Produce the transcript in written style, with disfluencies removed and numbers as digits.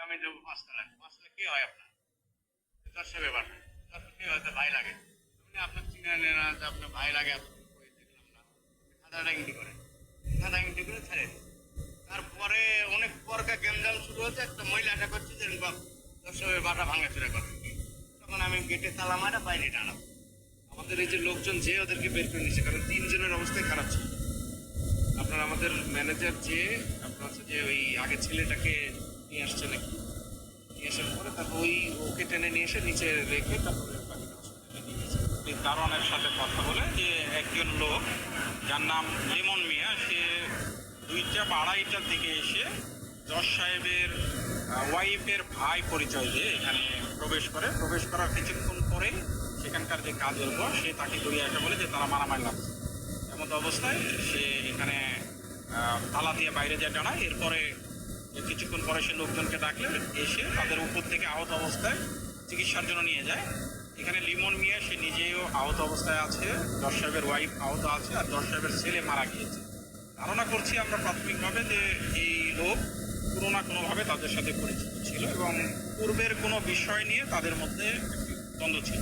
আমি দেবো 5 লাখ। 5 লাখ কে হয় আপনার? দশ ব্যাপার দশ কে হয়তো ভাই লাগে, তুমি আপনার চিনে না যে আপনার ভাই লাগে, এতদিন করে দেখলাম না, খাতা ডাঙ্গি করে, খাতা ডাঙ্গি করে ছেড়ে দিই। তারপরে অনেক পরকা গেমজাম শুরু হচ্ছে, একটা মহিলা আশা করছে যে দর্শকের বাটা ভাঙাচুরা করে, তখন আমি গেটে তালা মারা বাইরে টানাবো। আমাদের এই যে লোকজন যে ওদেরকে বের করে নিচ্ছে, কারণ তিনজনের অবস্থাই খারাপ ছিল। আপনার আমাদের ম্যানেজার যে আপনার হচ্ছে যে ওই আগের ছেলেটাকে নিয়ে আসছে নাকি, নিয়ে আসার পরে তারপর ওকে টেনে নিয়ে এসে নিচে রেখে তারপরে বাকিটা হসপিটালে নিয়ে গেছে। এই দারোয়ানের সাথে কথা বলে যে একজন লোক যার নাম লিমন মিয়া, সে 2টা বা 2:30টার দিকে এসে জজ সাহেবের ওয়াইফের ভাই পরিচয় দিয়ে এখানে প্রবেশ করার কিছুক্ষণ পরেই সেখানকার যে কাজের বস সে তাকে দৌড়িয়ে আসে বলে যে তারা মারামারি লাগছে। এমন অবস্থায় সে এখানে তালা দিয়ে বাইরে যায় টানা। এরপরে কিছুক্ষণ পরে সে লোকজনকে ডাকলে এসে তাদের উপর থেকে আহত অবস্থায় চিকিৎসার জন্য নিয়ে যায়। এখানে লিমন মিয়া সে নিজেও আহত অবস্থায় আছে, জজ সাহেবের ওয়াইফ আহত আছে, আর জজ সাহেবের ছেলে মারা গিয়েছে। ধারণা করছি আমরা প্রাথমিকভাবে যে এই লোক কোনো না কোনোভাবে তাদের সাথে পরিচিত ছিল এবং পূর্বের কোনো বিষয় নিয়ে তাদের মধ্যে একটি দ্বন্দ্ব ছিল।